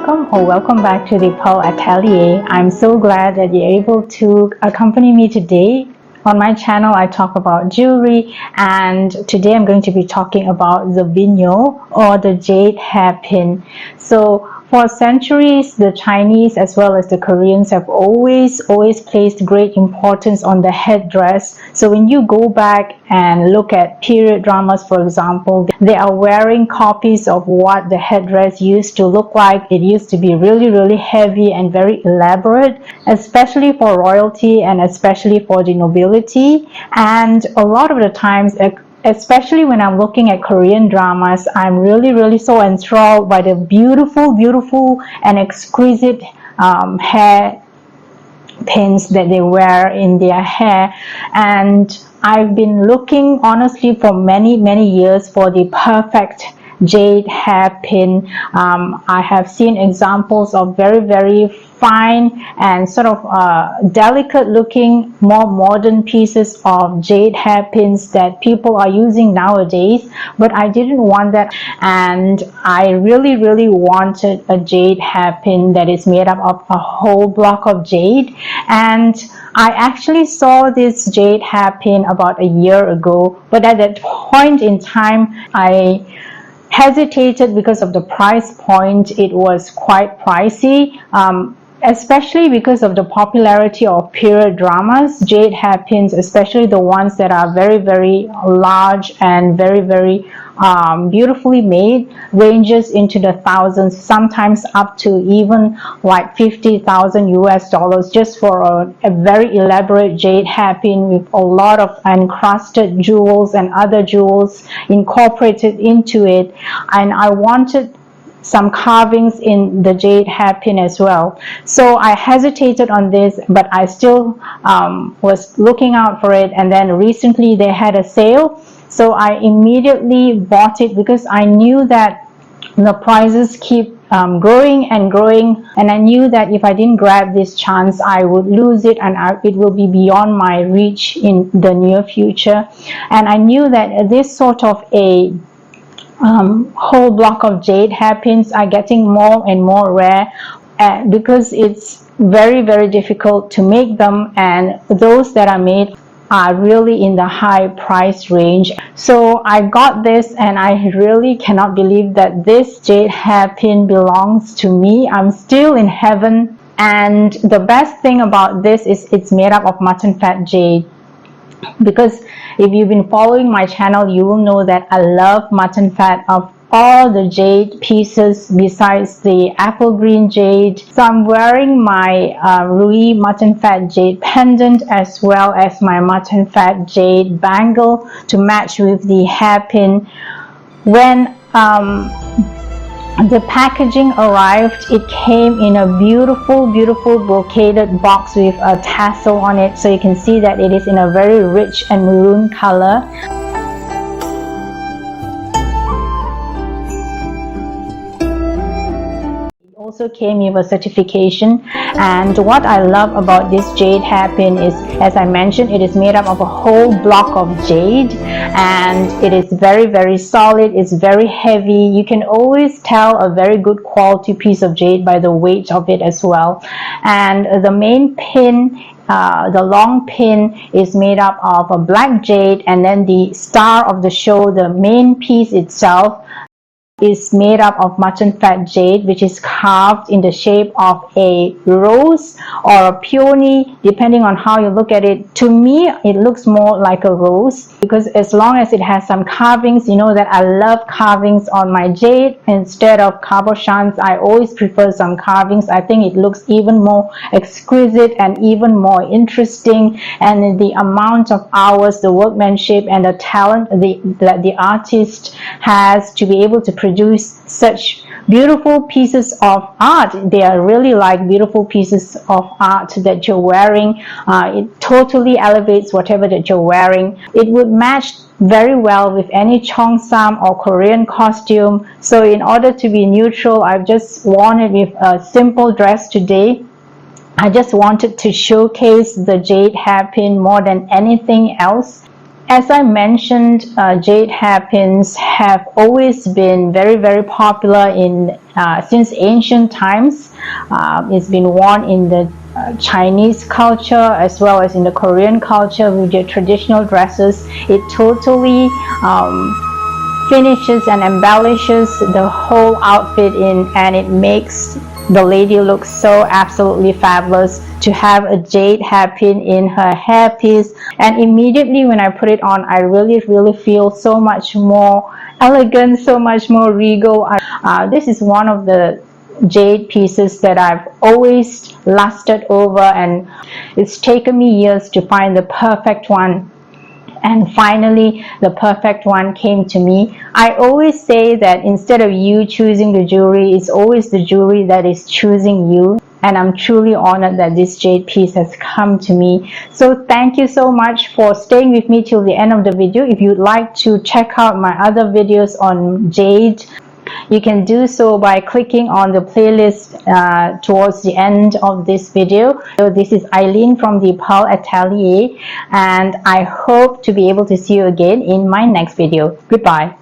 welcome or welcome back to the Pearl Atelier. I'm so glad that you're able to accompany me today. On my channel, I talk about jewelry, and today I'm going to be talking about the Binyeo or the jade hairpin. So for centuries, the Chinese as well as the Koreans have always placed great importance on the headdress. So when you go back and look at period dramas, for example, they are wearing copies of what the headdress used to look like. It used to be really heavy and very elaborate, especially for royalty and especially for the nobility. And a lot of the times, especially when I'm looking at Korean dramas, I'm really so enthralled by the beautiful and exquisite hair pins that they wear in their hair. And I've been looking honestly for many years for the perfect jade hairpin. I have seen examples of very fine and sort of delicate looking, more modern pieces of jade hairpins that people are using nowadays, but I didn't want that, and I really wanted a jade hairpin that is made up of a whole block of jade. And I actually saw this jade hairpin about a year ago, but at that point in time I hesitated because of the price point. It was quite pricey, especially because of the popularity of period dramas. Jade hairpins, especially the ones that are very large and very beautifully made, ranges into the thousands, sometimes up to even like 50,000 US dollars just for a very elaborate jade hairpin with a lot of encrusted jewels and other jewels incorporated into it. And I wanted some carvings in the jade hairpin as well. So I hesitated on this, but I still was looking out for it. And then recently they had a sale, so I immediately bought it because I knew that the prices keep growing, and I knew that if I didn't grab this chance, I would lose it, and it will be beyond my reach in the near future. And I knew that this sort of a whole block of jade hairpins are getting more and more rare, because it's very difficult to make them, and those that are made are really in the high price range. So I got this, and I really cannot believe that this jade hairpin belongs to me. I'm still in heaven. And the best thing about this is it's made up of mutton fat jade, because if you've been following my channel, you will know that I love mutton fat of all the jade pieces besides the apple green jade. So I'm wearing my Ruby mutton fat jade pendant as well as my mutton fat jade bangle to match with the hairpin. When the packaging arrived, it came in a beautiful brocaded box with a tassel on it, so you can see that it is in a very rich and maroon color. Also came with a certification. And what I love about this jade hairpin is, as I mentioned, it is made up of a whole block of jade, and it is very solid. It's very heavy. You can always tell a very good quality piece of jade by the weight of it as well. And the main pin, the long pin, is made up of a black jade, and then the star of the show, the main piece itself, is made up of mutton fat jade, which is carved in the shape of a rose or a peony, depending on how you look at it. To me, it looks more like a rose, because as long as it has some carvings, you know that I love carvings on my jade. Instead of cabochons, I always prefer some carvings. I think it looks even more exquisite and even more interesting, and the amount of hours, the workmanship and the talent that the artist has to be able to produce such beautiful pieces of art. They are really like beautiful pieces of art that you're wearing. It totally elevates whatever that you're wearing. It would match very well with any cheongsam or Korean costume. So in order to be neutral, I've just worn it with a simple dress today. I just wanted to showcase the jade hairpin more than anything else. As I mentioned, jade hairpins have always been very popular in since ancient times. It's been worn in the Chinese culture as well as in the Korean culture with their traditional dresses. It totally finishes and embellishes the whole outfit and it makes the lady looks so absolutely fabulous to have a jade hairpin in her hairpiece. And immediately when I put it on, I really feel so much more elegant, so much more regal. This is one of the jade pieces that I've always lusted over, and it's taken me years to find the perfect one. And finally the perfect one came to me. I always say that instead of you choosing the jewelry, it's always the jewelry that is choosing you, and I'm truly honored that this jade piece has come to me. So thank you so much for staying with me till the end of the video. If you'd like to check out my other videos on jade, you can do so by clicking on the playlist towards the end of this video. So this is Eileen from the Pearl Atelier, and I hope to be able to see you again in my next video. Goodbye.